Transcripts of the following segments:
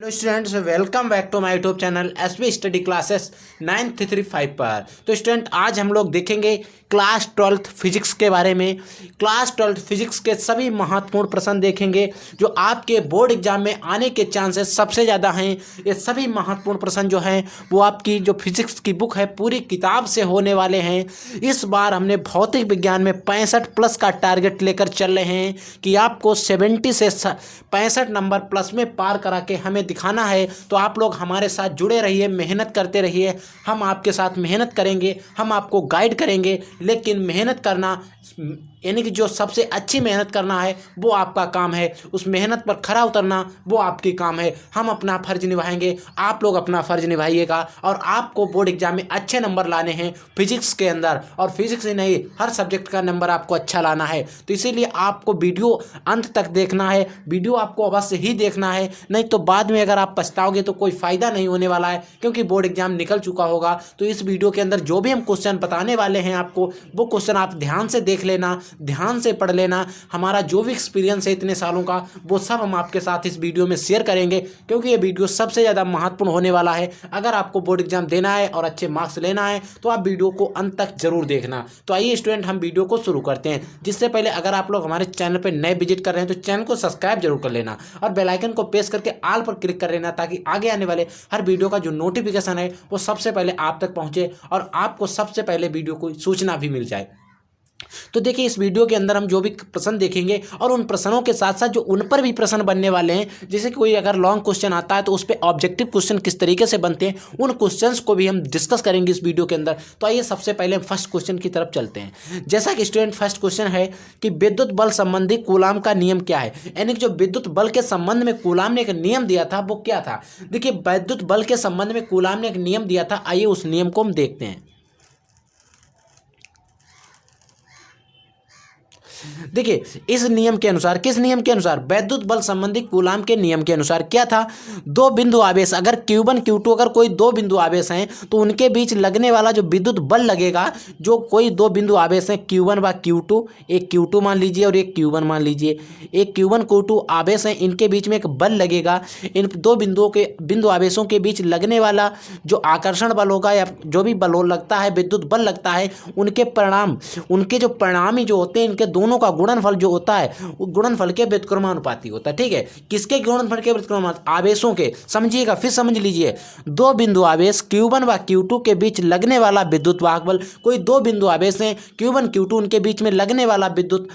Hello students, welcome back to my YouTube channel SB study classes 9335 पर। तो student, आज हम लोग देखेंगे क्लास 12th फिजिक्स के बारे में। क्लास 12th फिजिक्स के सभी महत्वपूर्ण प्रश्न देखेंगे जो आपके बोर्ड एग्जाम में आने के चांसेस सबसे ज़्यादा हैं। ये सभी महत्वपूर्ण प्रश्न जो हैं वो आपकी जो फिजिक्स की बुक है पूरी किताब से होने वाले हैं। इस बार हमने भौतिक विज्ञान में 65+ का टारगेट लेकर चल रहे हैं कि आपको 70 से 65 नंबर प्लस में पार करा के हमें दिखाना है। तो आप लोग हमारे साथ जुड़े रहिए, मेहनत करते रहिए। हम आपके साथ मेहनत करेंगे, हम आपको गाइड करेंगे, लेकिन मेहनत करना यानी कि जो सबसे अच्छी मेहनत करना है वो आपका काम है। उस मेहनत पर खरा उतरना वो आपकी काम है। हम अपना फ़र्ज निभाएंगे, आप लोग अपना फ़र्ज निभाइएगा। और आपको बोर्ड एग्जाम में अच्छे नंबर लाने हैं फिजिक्स के अंदर, और फिजिक्स ही नहीं हर सब्जेक्ट का नंबर आपको अच्छा लाना है। तो इसीलिए आपको वीडियो अंत तक देखना है। वीडियो आपको अवश्य ही देखना है, नहीं तो बाद में अगर आप पछताओगे तो कोई फ़ायदा नहीं होने वाला है, क्योंकि बोर्ड एग्जाम निकल चुका होगा। तो इस वीडियो के अंदर जो भी हम क्वेश्चन बताने वाले हैं आपको, वो क्वेश्चन आप ध्यान से देख लेना, ध्यान से पढ़ लेना। हमारा जो भी एक्सपीरियंस है इतने सालों का वो सब हम आपके साथ इस वीडियो में शेयर करेंगे, क्योंकि ये वीडियो सबसे ज़्यादा महत्वपूर्ण होने वाला है। अगर आपको बोर्ड एग्जाम देना है और अच्छे मार्क्स लेना है तो आप वीडियो को अंत तक जरूर देखना। तो आइए स्टूडेंट, हम वीडियो को शुरू करते हैं। जिससे पहले अगर आप लोग हमारे चैनल पर नए विजिट कर रहे हैं तो चैनल को सब्सक्राइब जरूर कर लेना और बेल आइकन को प्रेस करके ऑल पर क्लिक कर लेना, ताकि आगे आने वाले हर वीडियो का जो नोटिफिकेशन है वो सबसे पहले आप तक पहुंचे और आपको सबसे पहले वीडियो को सूचना भी मिल जाए। तो देखिए, इस वीडियो के अंदर हम जो भी प्रश्न देखेंगे और उन प्रश्नों के साथ साथ जो उन पर भी प्रश्न बनने वाले हैं, जैसे कि कोई अगर लॉन्ग क्वेश्चन आता है तो उस पर ऑब्जेक्टिव क्वेश्चन किस तरीके से बनते हैं, उन क्वेश्चंस को भी हम डिस्कस करेंगे इस वीडियो के अंदर। तो आइए सबसे पहले हम फर्स्ट क्वेश्चन की तरफ चलते हैं। जैसा कि स्टूडेंट, फर्स्ट क्वेश्चन है कि विद्युत बल संबंधी कूलाम का नियम क्या है। यानी कि जो विद्युत बल के संबंध में कूलाम ने एक नियम दिया था वो क्या था। देखिए, विद्युत बल के संबंध में कूलाम ने एक नियम दिया था। आइए उस नियम को हम देखते हैं। देखिए, इस नियम के अनुसार, किस नियम के अनुसार, वैद्युत बल संबंधी कूलाम के नियम के अनुसार क्या था, दो बिंदु आवेश, अगर Q1 Q2 अगर कोई दो बिंदु आवेश हैं तो उनके बीच लगने वाला जो विद्युत बल लगेगा, जो कोई दो बिंदु आवेश हैं Q1 व Q2, एक Q2 मान लीजिए और एक Q1 मान लीजिए, एक Q1 Q2 आवेश हैं, इनके बीच में एक बल लगेगा। इन दो बिंदु आवेशों के बीच लगने वाला जो आकर्षण बल होगा या जो भी बल लगता है, विद्युत बल लगता है, उनके जो परिणामी जो होते हैं, इनके दोनों का गुणनफल जो होता है वो गुणनफल के व्युत्क्रमानुपाती होता है। ठीक है, किसके गुणनफल के व्युत्क्रमानुपाती, आवेशों के। समझिएगा, फिर समझ लीजिए, दो बिंदु आवेश Q1 व Q2 के बीच लगने वाला विद्युत वाहक बल, कोई दो बिंदु आवेश हैं Q1 Q2, उनके बीच में लगने वाला विद्युत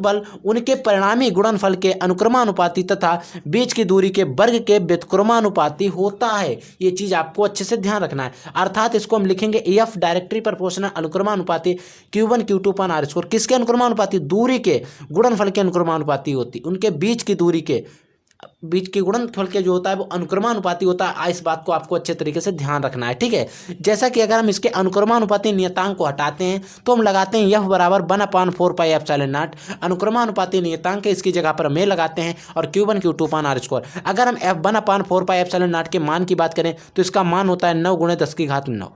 बल उनके परिणामी गुणनफल के अनुक्रमानुपाती तथा बीच की दूरी के वर्ग के व्युत्क्रमानुपाती होता है। ये चीज आपको अच्छे से ध्यान रखना है। अर्थात इसको हम लिखेंगे F directly proportional अनुक्रमानुपाती Q1 Q2 पर R स्क्वायर। किसके अनुक्रमानुपाती, दूरी के गुणनफल के अनुक्रमानुपाती होती, उनके बीच की दूरी के गुणनफल के जो होता है वो अनुक्रमानुपाती होता है। इस बात को आपको अच्छे तरीके से ध्यान रखना है। ठीक है, जैसा कि अगर हम इसके अनुक्रमानुपाती नियतांक को हटाते हैं तो हम लगाते हैं F बराबर 1/4πε0। अनुक्रमानुपाती नियतांक है, इसकी जगह पर हम लगाते हैं और Q1 Q2 पान R स्क्वायर। अगर हम F 1/4πε0 के मान की बात करें तो इसका मान होता है 9 × 10⁹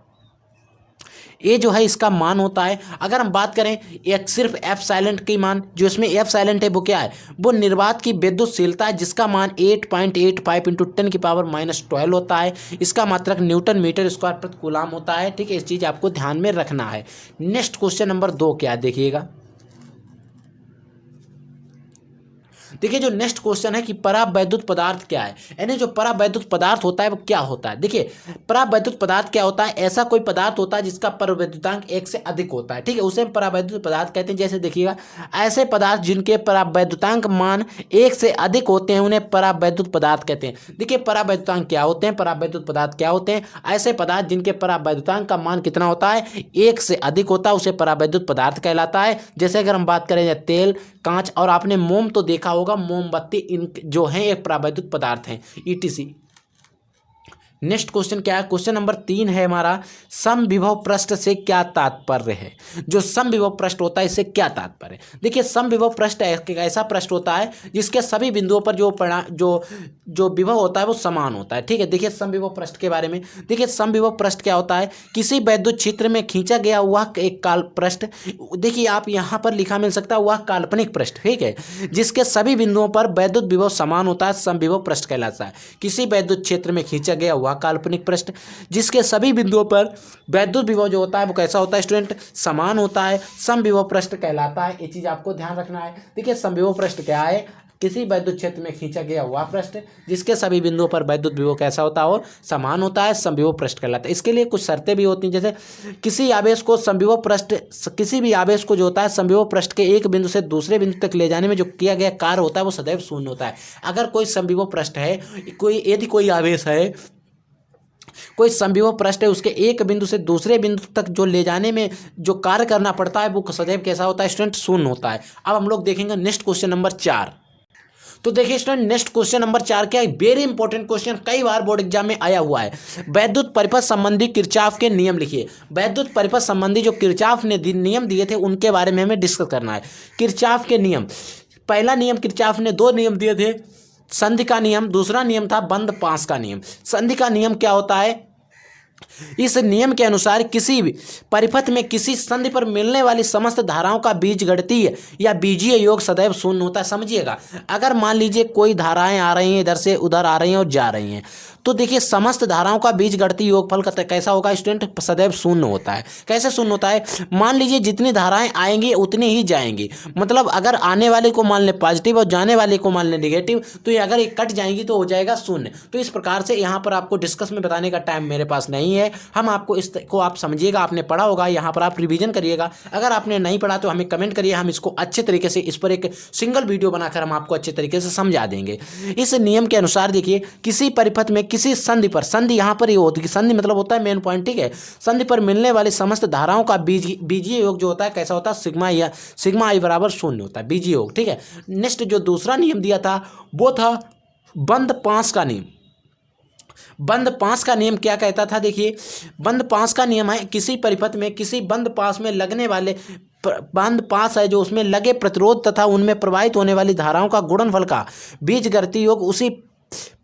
ये जो है इसका मान होता है। अगर हम बात करें एक सिर्फ एफ साइलेंट की मान, जो इसमें एफ साइलेंट है वो क्या है, वो निर्वात की विद्युतशीलता है, जिसका मान 8.85 × 10⁻12 होता है। इसका मात्रक न्यूटन मीटर स्क्वायर प्रति कूलाम होता है। ठीक है, इस चीज़ आपको ध्यान में रखना है। नेक्स्ट क्वेश्चन नंबर 2 क्या देखिएगा। देखिए, जो नेक्स्ट क्वेश्चन है कि परावैद्युत पदार्थ क्या है। यानी जो परावैद्युत पदार्थ होता है वो क्या होता है। देखिए, परावैद्युत पदार्थ क्या होता है, ऐसा कोई पदार्थ होता है जिसका परावैद्युतांक 1 से अधिक होता है। ठीक है, उसे हम परावैद्युत पदार्थ कहते हैं। जैसे देखिएगा, ऐसे पदार्थ जिनके परावैद्युतांक मान 1 से अधिक होते हैं उन्हें परावैद्युत पदार्थ कहते हैं। देखिए, परावैद्युतांक क्या होते हैं, परावैद्युत पदार्थ क्या होते हैं, ऐसे पदार्थ जिनके परावैद्युतांक का मान कितना होता है, 1 से अधिक होता है, उसे परावैद्युत पदार्थ कहलाता है। जैसे अगर हम बात करें तेल, कांच, और आपने मोम तो देखा होगा, मोमबत्ती, इन जो हैं एक परावैद्युत पदार्थ हैं, ETC। नेक्स्ट क्वेश्चन क्या है, क्वेश्चन नंबर 3 है हमारा, समविभव पृष्ठ से क्या तात्पर्य है। जो समविभव पृष्ठ होता है इससे क्या तात्पर्य है। देखिए समविभव पृष्ठ एक ऐसा पृष्ठ होता है जिसके सभी बिंदुओं पर जो विभव होता है वो समान होता है। ठीक है, देखिए समविभव पृष्ठ के बारे में, देखिए समविभव पृष्ठ क्या होता है, किसी वैद्युत क्षेत्र में खींचा गया वह एक काल पृष्ठ, देखिए आप यहाँ पर लिखा मिल सकता है वह काल्पनिक पृष्ठ, ठीक है, जिसके सभी बिंदुओं पर वैद्युत विभव समान होता है, समविभव पृष्ठ कहलाता है। किसी वैद्युत क्षेत्र में खींचा गया वह काल्पनिक पृष्ठ जिसके सभी बिंदुओं पर वैद्युत विभव जो होता है वो कैसा होता है स्टूडेंट, समान होता है, समविभव पृष्ठ कहलाता है। ये चीज आपको ध्यान रखना है। देखिए समविभव पृष्ठ क्या है, किसी वैद्युत क्षेत्र में खींचा गया वह पृष्ठ जिसके सभी बिंदुओं पर वैद्युत विभव कैसा होता है और समान होता है, समविभव पृष्ठ कहलाता है। इसके लिए कुछ शर्तें भी होती हैं, जैसे किसी आवेश को समविभव पृष्ठ, किसी भी आवेश को जो होता है समविभव पृष्ठ के एक बिंदु से दूसरे बिंदु तक ले जाने में जो किया गया कार्य होता है वो सदैव शून्य होता है। अगर कोई समविभव पृष्ठ है, यदि कोई आवेश है, कोई समविभव पृष्ठ है, उसके एक बिंदु से दूसरे बिंदु तक जो ले जाने में जो कार्य करना पड़ता है वो सदैव कैसा होता है स्टूडेंट, शून्य होता है। अब हम लोग देखेंगे नेक्स्ट क्वेश्चन नंबर 4। तो देखिए स्टूडेंट नेक्स्ट क्वेश्चन नंबर 4 क्या है, वेरी इंपॉर्टेंट क्वेश्चन, कई बार बोर्ड एग्जाम में आया हुआ है। वैद्युत परिपथ संबंधी किरचॉफ के नियम लिखिए। वैद्युत परिपथ संबंधी जो किरचॉफ ने नियम दिए थे उनके बारे में हमें डिस्कस करना है। किरचॉफ के नियम, पहला नियम किरचॉफ ने 2 नियम दिए थे, संधि का नियम, दूसरा नियम था बंद पास का नियम। संधि का नियम क्या होता है, इस नियम के अनुसार किसी भी परिपथ में किसी संधि पर मिलने वाली समस्त धाराओं का बीजगणितीय या बीजीय योग सदैव शून्य होता है। समझिएगा, अगर मान लीजिए कोई धाराएं आ रही हैं, इधर से उधर आ रही हैं और जा रही हैं, तो देखिए समस्त धाराओं का बीजगणितीय योगफल कैसा होगा स्टूडेंट, सदैव शून्य होता है। कैसे शून्य होता है, मान लीजिए जितनी धाराएं आएंगी उतनी ही जाएंगी, मतलब अगर आने वाले को मान ले पॉजिटिव और जाने वाले को मान ले नेगेटिव, तो ये अगर ये कट जाएंगी तो हो जाएगा शून्य। तो इस प्रकार से यहाँ पर आपको डिस्कस में बताने का टाइम मेरे पास नहीं है, हम आपको इसको आप समझिएगा, आपने पढ़ा होगा, यहाँ पर आप रिवीजन करिएगा। अगर आपने नहीं पढ़ा तो हमें कमेंट करिए, हम इसको अच्छे तरीके से इस पर एक सिंगल वीडियो बनाकर हम आपको अच्छे तरीके से समझा देंगे। इस नियम के अनुसार देखिए किसी परिपथ में किसी संधि पर, संधि यहाँ पर ये होती है, संधि मतलब होता है मेन पॉइंट, ठीक है, संधि पर मिलने वाली समस्त धाराओं का बीजीय योग जो होता है कैसा होता है, सिग्मा आई बराबर शून्य होता है, बीजीय योग। ठीक है, नेक्स्ट जो दूसरा नियम दिया था वो था बंद पास का नियम। बंद पास का नियम क्या कहता था, देखिए बंद पास का नियम है किसी परिपथ में किसी बंद पास में लगने वाले बंद पास है जो उसमें लगे प्रतिरोध तथा उनमें प्रवाहित होने वाली धाराओं का गुणनफल का बीजगणितीय योग उसी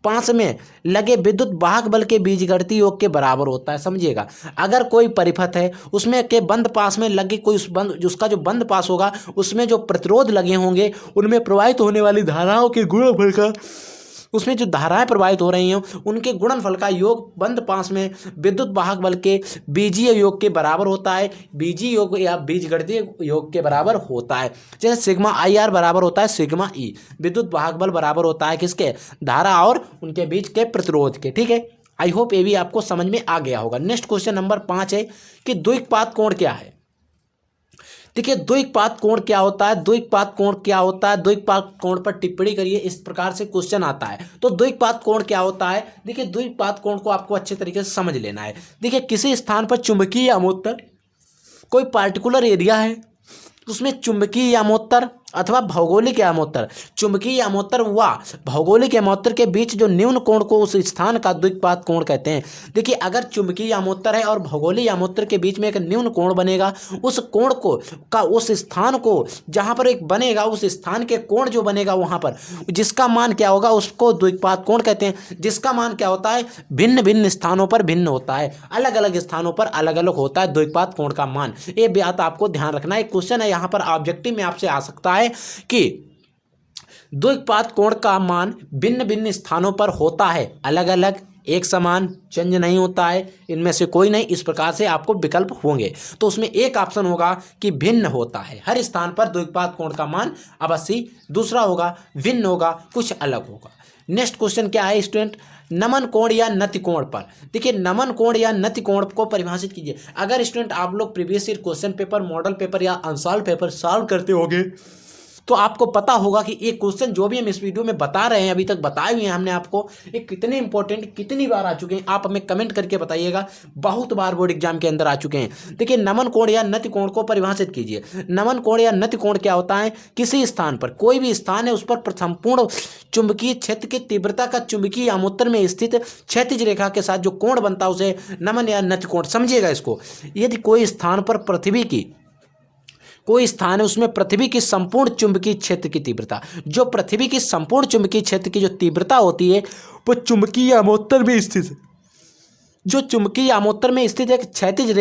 पास में लगे विद्युत वाहक बल के बीजगणितीय योग के बराबर होता है। समझिएगा, अगर कोई परिपथ है उसमें के बंद पास में लगे कोई उसका जो बंद पास होगा उसमें जो प्रतिरोध लगे होंगे उनमें प्रवाहित होने वाली धाराओं के गुणनफल का, उसमें जो धाराएं प्रवाहित हो रही हैं उनके गुणनफल का योग बंद पास में विद्युत वाहक बल के बीजीय योग के बराबर होता है, बीजीय योग या बीजगणितीय योग के बराबर होता है। जैसे सिग्मा आई आर बराबर होता है सिग्मा ई, विद्युत वाहक बल बराबर होता है किसके, धारा और उनके बीच के प्रतिरोध के। ठीक है, आई होप ये भी आपको समझ में आ गया होगा। नेक्स्ट क्वेश्चन नंबर 5 है कि द्विघात कोण क्या है। देखिए द्विघात कोण क्या होता है, द्विघात कोण क्या होता है, द्विघात कोण पर टिप्पणी करिए, इस प्रकार से क्वेश्चन आता है। तो द्विघात कोण क्या होता है, देखिए द्विघात कोण को आपको अच्छे तरीके से समझ लेना है। देखिए किसी स्थान पर चुंबकीय अमोत्तर, कोई पार्टिकुलर एरिया है उसमें चुंबकीय अमोत्तर अथवा भौगोलिक अमोत्तर, चुंबकीय अमोत्तर व भौगोलिक अमोत्तर के बीच जो न्यून कोण को उस स्थान का द्विघात कोण कहते हैं। देखिए अगर चुंबकीय अमोत्तर है और भौगोलिक अमोत्तर के बीच में एक न्यून कोण बनेगा, उस कोण को का उस स्थान को जहाँ पर एक बनेगा उस स्थान के कोण जो बनेगा वहाँ पर जिसका मान क्या होगा उसको द्विघात कोण कहते हैं। जिसका मान क्या होता है, भिन्न भिन्न स्थानों पर भिन्न होता है, अलग अलग स्थानों पर अलग अलग होता है द्विघात कोण का मान। ये बात आपको ध्यान रखना है। क्वेश्चन है यहाँ पर ऑब्जेक्टिव में आपसे आ सकता है कि द्विघात कोण का मान भिन्न भिन्न स्थानों पर होता है, अलग अलग, एक समान चेंज नहीं होता है, इनमें से कोई नहीं। इस प्रकार से आपको विकल्प होंगे, तो उसमें एक ऑप्शन होगा कि भिन्न होता है, हर स्थान पर द्विघात कोण का मान अवश्य, दूसरा होगा भिन्न होगा, कुछ अलग होगा। नेक्स्ट क्वेश्चन क्या है स्टूडेंट, नमन कोण या नति कोण पर। देखिए नमन कोण या नति कोण को परिभाषित कीजिए। अगर स्टूडेंट आप लोग previous year question paper, model paper या अनसॉल्व पेपर सॉल्व करते होंगे तो आपको पता होगा कि ये क्वेश्चन जो भी हम इस वीडियो में बता रहे हैं, अभी तक बताए हुए हैं हमने आपको, ये कितने इंपॉर्टेंट, कितनी बार आ चुके हैं, आप हमें कमेंट करके बताइएगा। बहुत बार बोर्ड एग्जाम के अंदर आ चुके हैं। देखिए, नमन कोण या नति कोण को परिभाषित कीजिए। नमन कोण या नति कोण क्या होता है? किसी स्थान पर, कोई भी स्थान है, उस पर संपूर्ण चुंबकीय क्षेत्र की तीव्रता का चुंबकीय आमोत्तर में स्थित क्षैतिज रेखा के साथ जो कोण बनता है उसे नमन या नति कोण, समझिएगा इसको। यदि कोई स्थान पर पृथ्वी की, कोई स्थान है उसमें पृथ्वी की संपूर्ण चुंबकीय क्षेत्र की तीव्रता, जो पृथ्वी की संपूर्ण चुंबकीय क्षेत्र की जो तीव्रता होती है वो चुंबकीय आमोत्तर में स्थित है, जो चुंबकीय आमोत्तर में स्थित एक क्षैतिज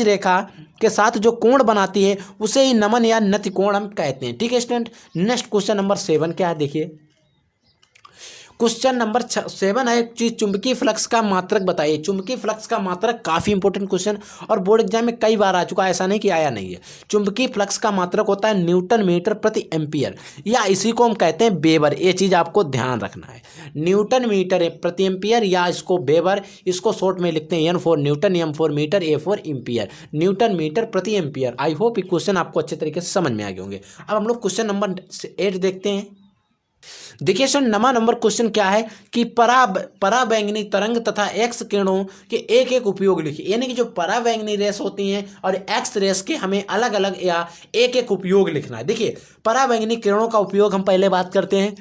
रेखा के साथ जो कोण बनाती है उसे ही नमन या नति कोण हम कहते हैं। ठीक है स्टूडेंट। नेक्स्ट क्वेश्चन नंबर 7 क्या है, देखिए क्वेश्चन नंबर 7 है कि चुंबकीय फ्लक्स का मात्रक बताइए। चुंबकीय फ्लक्स का मात्रक काफ़ी इंपॉर्टेंट क्वेश्चन और बोर्ड एग्जाम में कई बार आ चुका है, ऐसा नहीं कि आया नहीं है। चुंबकीय फ्लक्स का मात्रक होता है न्यूटन मीटर प्रति एम्पियर, या इसी को हम कहते हैं वेबर। ये चीज़ आपको ध्यान रखना है, न्यूटन मीटर प्रति एम्पियर या इसको वेबर, इसको शॉर्ट में लिखते हैं N for newton, M for metre, A for ampere, newton metre प्रति एम्पियर। आई होप ये क्वेश्चन आपको अच्छे तरीके से समझ में आ गए होंगे। अब हम लोग क्वेश्चन नंबर 8 देखते हैं। देखिए सर, नंबर क्वेश्चन क्या है कि पराबैंगनी तरंग तथा एक्स किरणों के एक एक उपयोग लिखिए। यानी कि जो पराबैंगनी रेस होती हैं और एक्स रेस के हमें अलग अलग या एक एक उपयोग लिखना है। देखिए, पराबैंगनी किरणों का उपयोग हम पहले बात करते हैं।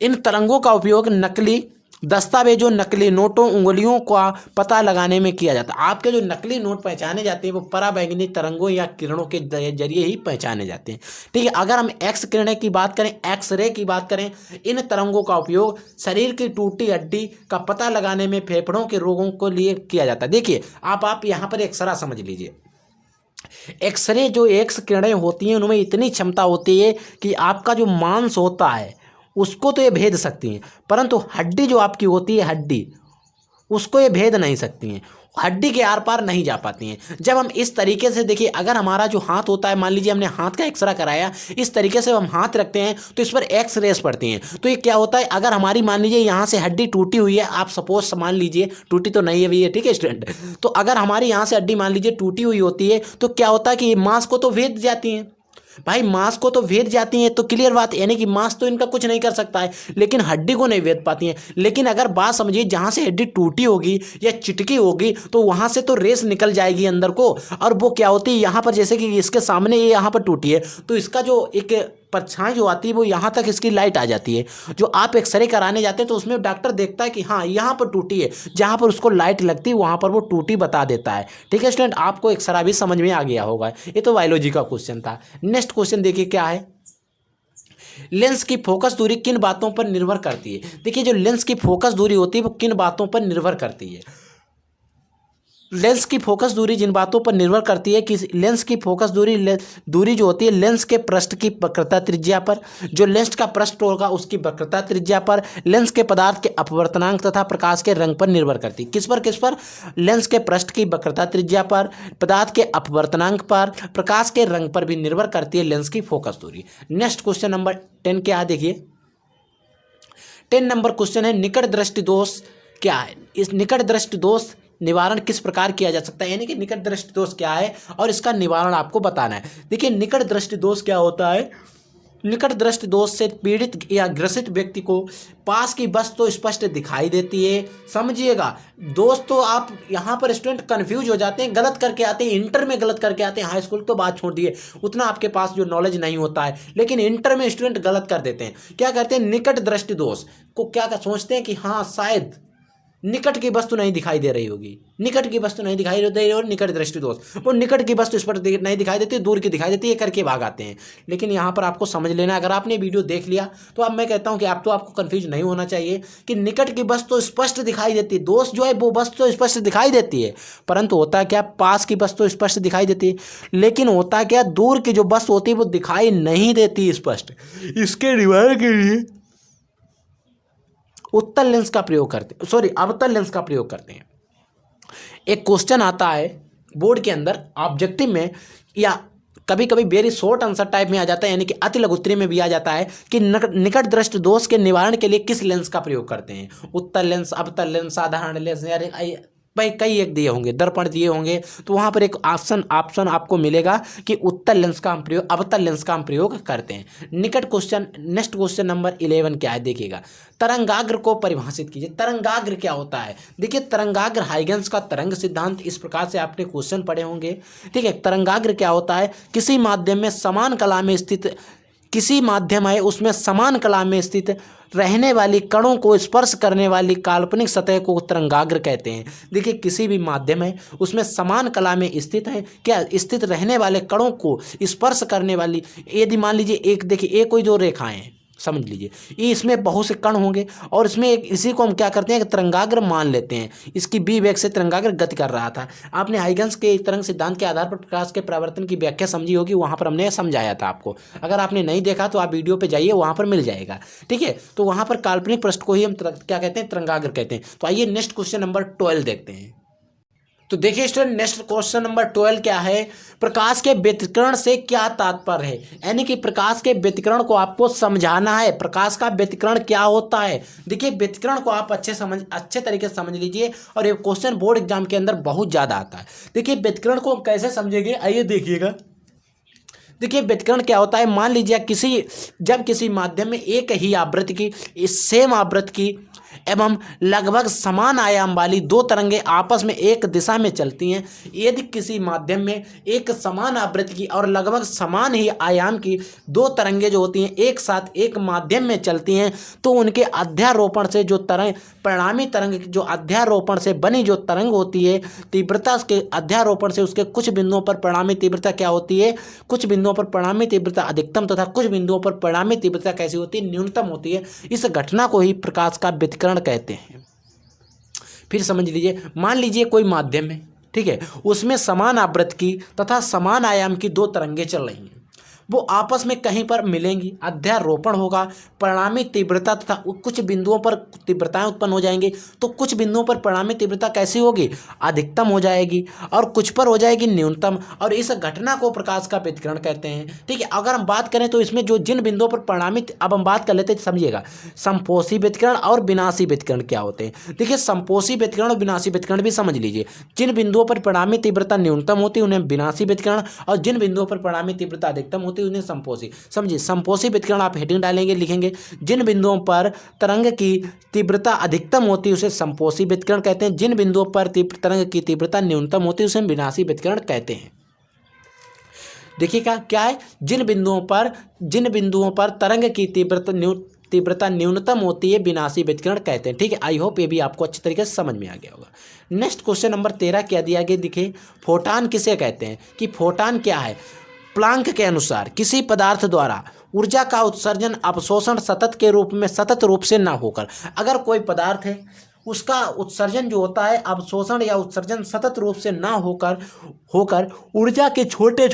इन तरंगों का उपयोग नकली दस्तावेजों, नकली नोटों, उंगलियों का पता लगाने में किया जाता है। आपके जो नकली नोट पहचाने जाते हैं वो पराबैंगनी तरंगों या किरणों के जरिए ही पहचाने जाते हैं। ठीक है। अगर हम एक्स किरणें की बात करें, एक्स रे की बात करें, इन तरंगों का उपयोग शरीर की टूटी हड्डी का पता लगाने में फेफड़ों के रोगों को लिए किया जाता है। देखिए, आप यहाँ पर एक्सरा समझ लीजिए। एक्सरे जो एक्स किरणें होती हैं उनमें इतनी क्षमता होती है कि आपका जो मांस होता है उसको तो ये भेद सकती हैं, परंतु हड्डी जो आपकी होती है, हड्डी, उसको ये भेद नहीं सकती हैं, हड्डी के आर पार नहीं जा पाती हैं। जब हम इस तरीके से, देखिए, अगर हमारा जो हाथ होता है, मान लीजिए हमने हाथ का एक्सरा कराया, इस तरीके से हम हाथ रखते हैं तो इस पर एक्स रेस पड़ती हैं। तो ये क्या होता है, अगर हमारी मान लीजिए यहाँ से हड्डी टूटी हुई है, आप सपोज मान लीजिए, टूटी तो नहीं है भैया, ठीक है स्टूडेंट, तो अगर हमारी यहाँ से हड्डी मान लीजिए टूटी हुई होती है तो क्या होता है कि मांस को तो भेद जाती हैं, भाई मांस को तो भेद जाती हैं, तो क्लियर बात, यानी कि मांस तो इनका कुछ नहीं कर सकता है, लेकिन हड्डी को नहीं भेद पाती हैं। लेकिन अगर बात समझिए, जहाँ से हड्डी टूटी होगी या चिटकी होगी तो वहाँ से तो रेस निकल जाएगी अंदर को, और वो क्या होती है, यहाँ पर जैसे कि इसके सामने ये यहाँ पर टूटी है तो इसका जो एक परछाई जो आती है वो यहाँ तक इसकी लाइट आ जाती है। जो आप एक्सरे कराने जाते हैं तो उसमें डॉक्टर देखता है कि हाँ यहाँ पर टूटी है, जहाँ पर उसको लाइट लगती है वहाँ पर वो टूटी बता देता है। ठीक है स्टूडेंट, आपको एक्सरा भी समझ में आ गया होगा। ये तो बायोलॉजी का क्वेश्चन था। नेक्स्ट क्वेश्चन देखिए क्या है, लेंस की फोकस दूरी किन बातों पर निर्भर करती है। देखिए, जो लेंस की फोकस दूरी होती है वो किन बातों पर निर्भर करती है। लेंस की फोकस दूरी जिन बातों पर निर्भर करती है कि लेंस की फोकस दूरी जो होती है लेंस के पृष्ठ की वक्रता त्रिज्या पर, जो लेंस का पृष्ठ होगा उसकी वक्रता त्रिज्या पर, लेंस के पदार्थ के अपवर्तनांक तथा प्रकाश के रंग पर निर्भर करती है। किस पर? लेंस के पृष्ठ की वक्रता त्रिज्या पर, पदार्थ के अपवर्तनांक पर, प्रकाश के रंग पर भी निर्भर करती है लेंस की फोकस दूरी। नेक्स्ट क्वेश्चन नंबर 10 क्या है, देखिए 10 नंबर क्वेश्चन है, निकट दृष्टि दोष क्या है। इस निकट दृष्टि दोष निवारण किस प्रकार किया जा सकता है, यानी कि निकट दृष्टि दोष क्या है और इसका निवारण आपको बताना है। देखिए, निकट दृष्टि दोष क्या होता है, निकट दृष्टि दोष से पीड़ित या ग्रसित व्यक्ति को पास की वस्तु स्पष्ट दिखाई देती है। समझिएगा दोस्तों, आप यहाँ पर स्टूडेंट कंफ्यूज हो जाते हैं, गलत करके आते हैं, इंटर में गलत करके आते हैं, हाई स्कूल तो बात छोड़ दिए, उतना आपके पास जो नॉलेज नहीं होता है, लेकिन इंटर में स्टूडेंट गलत कर देते हैं। क्या करते हैं, निकट दृष्टि दोष को क्या सोचते हैं कि हाँ शायद निकट की वस्तु नहीं दिखाई दे रही होगी, निकट की वस्तु नहीं दिखाई दे रही और निकट दृष्टि दोष, वो निकट की वस्तु स्पष्ट नहीं दिखाई देती, दूर की दिखाई देती है करके भाग आते हैं। लेकिन यहाँ पर आपको समझ लेना, अगर आपने वीडियो देख लिया तो अब मैं कहता हूँ कि आपको कंफ्यूज नहीं होना चाहिए कि निकट की वस्तु स्पष्ट दिखाई देती है, दोष जो है वो वस्तु स्पष्ट दिखाई देती है, परंतु होता क्या, पास की वस्तु स्पष्ट दिखाई देती है, लेकिन होता क्या, दूर की जो वस्तु होती है वो दिखाई नहीं देती स्पष्ट। इसके निवारण के लिए उत्तल लेंस का प्रयोग करते हैं, सॉरी अवतल लेंस का प्रयोग करते हैं। एक क्वेश्चन आता है बोर्ड के अंदर ऑब्जेक्टिव में, या कभी कभी वेरी शॉर्ट आंसर टाइप में आ जाता है, यानी कि अति लघु उत्तरीय में भी आ जाता है कि निकट दृष्टि दोष के निवारण के लिए किस लेंस का प्रयोग करते हैं। उत्तल लेंस, अवतल लेंस, साधारण लेंस, कई एक दिए होंगे, दर्पण दिए होंगे, तो वहाँ पर एक ऑप्शन आपको मिलेगा कि उत्तल लेंस का हम प्रयोग, अवतल लेंस का हम प्रयोग करते हैं। नेक्स्ट क्वेश्चन नंबर 11 क्या है देखिएगा, तरंगाग्र को परिभाषित कीजिए। तरंगाग्र क्या होता है? देखिए तरंगाग्र हाइगेंस का तरंग सिद्धांत, इस प्रकार से आपने क्वेश्चन पढ़े होंगे। ठीक है, तरंगाग्र क्या होता है? किसी माध्यम में समान कला में स्थित, किसी माध्यम है उसमें समान कला में स्थित रहने वाली कणों को स्पर्श करने वाली काल्पनिक सतह को तरंगाग्र कहते हैं। देखिए किसी भी माध्यम है उसमें समान कला में स्थित है, क्या स्थित रहने वाले कणों को स्पर्श करने वाली, यदि मान लीजिए एक, देखिए एक कोई जो रेखाएं हैं, समझ लीजिए ये, इसमें बहुत से कण होंगे और इसमें एक, इसी को हम क्या करते हैं कि तरंगाग्र मान लेते हैं। इसकी बी वेग से तरंगाग्र गति कर रहा था। आपने हाइगेंस के तरंग सिद्धांत के आधार पर प्रकाश के परावर्तन की व्याख्या समझी होगी, वहां पर हमने समझाया था आपको। अगर आपने नहीं देखा तो आप वीडियो पे जाइए, वहां पर मिल जाएगा। ठीक है, तो वहां पर काल्पनिक पृष्ठ को ही हम क्या कहते हैं? तरंगाग्र कहते हैं। तो आइए नेक्स्ट क्वेश्चन नंबर 12 देखते हैं। तो देखिए स्टूडेंट, नेक्स्ट क्वेश्चन नंबर 12 क्या है? प्रकाश के व्यतिकरण से क्या तात्पर्य है? यानी कि प्रकाश के व्यतिकरण को आपको समझाना है। प्रकाश का व्यतिकरण क्या होता है? देखिए व्यतिकरण को आप अच्छे तरीके से समझ लीजिए, और ये क्वेश्चन बोर्ड एग्जाम के अंदर बहुत ज़्यादा आता है। देखिए व्यतिकरण को कैसे समझेंगे, आइए देखिएगा। देखिए व्यतिकरण क्या होता है? मान लीजिए जब किसी माध्यम में एक ही आवृत्ति की, सेम आवृत्ति की एवं लगभग समान आयाम वाली दो तरंगें आपस में एक दिशा में चलती हैं। यदि किसी माध्यम में एक समान आवृत्ति की और लगभग समान ही आयाम की दो तरंगें जो होती हैं एक साथ एक माध्यम में चलती हैं, तो उनके अध्यारोपण से जो तरंग, परिणामी तरंग, जो अध्यारोपण से बनी जो तरंग होती है, तीव्रता उसके अध्यारोपण से उसके कुछ बिंदुओं पर परिणामी तीव्रता क्या होती है? कुछ बिंदुओं पर परिणामी तीव्रता अधिकतम तथा कुछ बिंदुओं पर परिणामी तीव्रता कैसी होती है? न्यूनतम होती है। इस घटना को ही प्रकाश का व्यतिकरण कहते हैं। फिर समझ लीजिए, मान लीजिए कोई माध्यम है, ठीक है, उसमें समान आवृत्ति की तथा समान आयाम की दो तरंगें चल रही हैं, वो आपस में कहीं पर मिलेंगी, अध्यारोपण होगा, परिणामी तीव्रता तथा कुछ बिंदुओं पर तीव्रताएं उत्पन्न हो जाएंगी। तो कुछ बिंदुओं पर परिणामी तीव्रता कैसी होगी? अधिकतम हो जाएगी, और कुछ पर हो जाएगी न्यूनतम, और इस घटना को प्रकाश का व्यतिकरण कहते हैं। ठीक है, अगर हम बात करें तो इसमें जो जिन बिंदुओं पर परिणामी, अब हम बात कर लेते हैं, समझिएगा संपोषी व्यतिकरण और विनाशी व्यतिकरण क्या होते हैं। देखिए संपोषी व्यतिकरण और विनाशी व्यतिकरण भी समझ लीजिए। जिन बिंदुओं पर परिणामी तीव्रता न्यूनतम होती है उन्हें विनाशी व्यतिकरण, और जिन बिंदुओं पर परिणामी तीव्रता अधिकतम होती है उन्हें संपोषी। समझिए संपोषी व्यतिकरण आप हेडिंग डालेंगे, लिखेंगे जिन बिंदुओं पर तरंग की तीव्रता अधिकतम होती है उसे संपोषी व्यतिकरण कहते हैं, जिन बिंदुओं पर तरंग की तीव्रता न्यूनतम होती है उसे विनाशी व्यतिकरण कहते हैं। देखिएगा क्या है, जिन बिंदुओं पर तरंग की तीव्रता न्यूनतम होती है विनाशी व्यतिकरण कहते हैं। ठीक है, आई होप ये भी आपको अच्छी तरीके से समझ में आ गया होगा। नेक्स्ट क्वेश्चन नंबर 13 क्या दिया गया? देखिए फोटान किसे कहते हैं, कि फोटान क्या है? प्लांक के अनुसार किसी पदार्थ द्वारा ऊर्जा का उत्सर्जन अवशोषण सतत रूप से ना होकर, अगर कोई पदार्थ है उसका उत्सर्जन जो होता है, अवशोषण या उत्सर्जन सतत रूप से ना होकर ऊर्जा के छोटे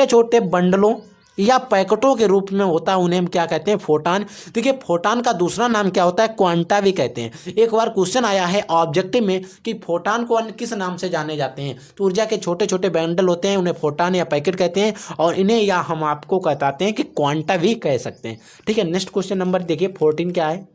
छोटे बंडलों या पैकेटों के रूप में होता है, उन्हें हम क्या कहते हैं? फोटान। देखिए फोटान का दूसरा नाम क्या होता है? क्वांटा भी कहते हैं। एक बार क्वेश्चन आया है ऑब्जेक्टिव में कि फोटान को अन्य किस नाम से जाने जाते हैं, तो ऊर्जा के छोटे छोटे बंडल होते हैं, उन्हें फोटान या पैकेट कहते हैं, और इन्हें या हम आपको बताते हैं कि क्वांटा भी कह सकते हैं। ठीक है, नेक्स्ट क्वेश्चन नंबर देखिए 14 क्या है?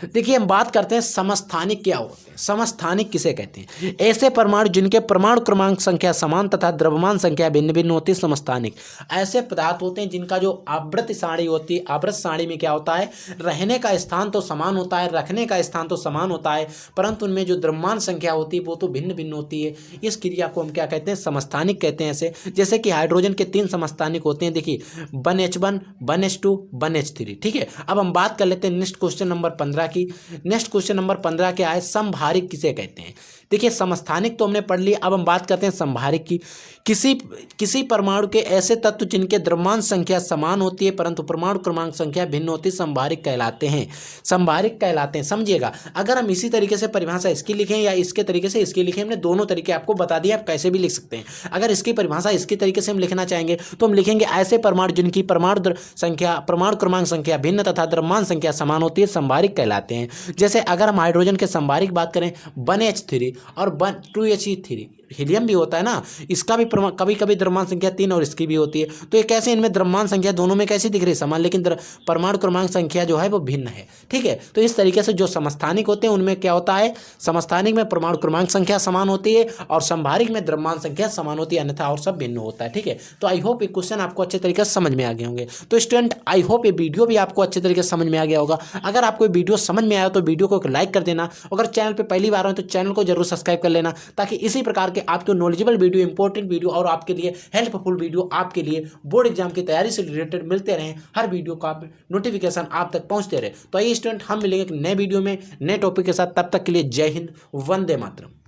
देखिए हम बात करते हैं समस्थानिक क्या होते हैं। समस्थानिक किसे कहते हैं? ऐसे परमाणु जिनके परमाणु क्रमांक संख्या समान तथा द्रव्यमान संख्या भिन्न भिन्न होती है, समस्थानिक। ऐसे पदार्थ होते हैं जिनका जो आवृत्ति सारणी होती है, आवृत्ति सारणी में क्या होता है? रहने का स्थान तो समान होता है, रखने का स्थान तो समान होता है, परंतु उनमें जो द्रव्यमान संख्या होती है वो तो भिन्न भिन्न होती है। इस क्रिया को हम क्या कहते हैं? समस्थानिक कहते हैं। ऐसे जैसे कि हाइड्रोजन के 3 समस्थानिक होते हैं, देखिए 1H1 1H2 1H3। ठीक है, अब हम बात कर लेते हैं नेक्स्ट क्वेश्चन नंबर 15 की। नेक्स्ट क्वेश्चन नंबर 15 क्या है? समभारिक किसे कहते हैं? देखिए समस्थानिक तो हमने पढ़ लिया, अब हम बात करते हैं समभारिक की। किसी परमाणु के ऐसे तत्व जिनके द्रव्यमान संख्या समान होती है परंतु परमाणु क्रमांक संख्या भिन्न होती है, समभारिक कहलाते हैं। समभारिक कहलाते हैं, समझिएगा। अगर हम इसी तरीके से परिभाषा इसकी लिखें या इसके तरीके से इसकी लिखें, हमने दोनों तरीके आपको बता दिए, आप कैसे भी लिख सकते हैं। अगर इसकी परिभाषा इसके तरीके से हम लिखना चाहेंगे तो हम लिखेंगे ऐसे परमाणु जिनकी परमाणु क्रमांक संख्या भिन्न तथा द्रव्यमान संख्या समान होती है, समभारिक कहलाते हैं। जैसे अगर हम हाइड्रोजन के समभारिक बात करें 1H3 और 2He3, हीलियम भी होता है ना, इसका भी कभी कभी द्रव्यमान संख्या 3 और इसकी भी होती है। तो ये कैसे इनमें द्रव्यमान संख्या दोनों में कैसी दिख रही है समान, लेकिन परमाणु क्रमांक संख्या जो है वो भिन्न है। ठीक है, तो इस तरीके से जो समस्थानिक होते हैं उनमें क्या होता है, समस्थानिक में परमाणु क्रमांक संख्या समान होती है और संभारिक में द्रव्यमान संख्या समान होती है, अन्यथा और सब भिन्न होता है। ठीक है, तो आई होप ये क्वेश्चन आपको अच्छे तरीके से समझ में आ गए होंगे। तो स्टूडेंट आई होप ये वीडियो भी आपको अच्छे तरीके से समझ में आ गया होगा। अगर आपको वीडियो समझ में आया तो वीडियो को लाइक कर देना, अगर चैनल पर पहली बार हो तो चैनल को जरूर सब्सक्राइब कर लेना, ताकि इसी प्रकार के आपको नॉलेजेबल वीडियो, इंपॉर्टेंट वीडियो और आपके लिए हेल्पफुल वीडियो आपके लिए बोर्ड एग्जाम की तैयारी से रिलेटेड मिलते रहें। हर वीडियो का नोटिफिकेशन आप तक पहुंचते रहे। तो आइए स्टूडेंट, हम मिलेंगे एक नए वीडियो में नए टॉपिक के साथ। तब तक के लिए जय हिंद, वंदे मातरम।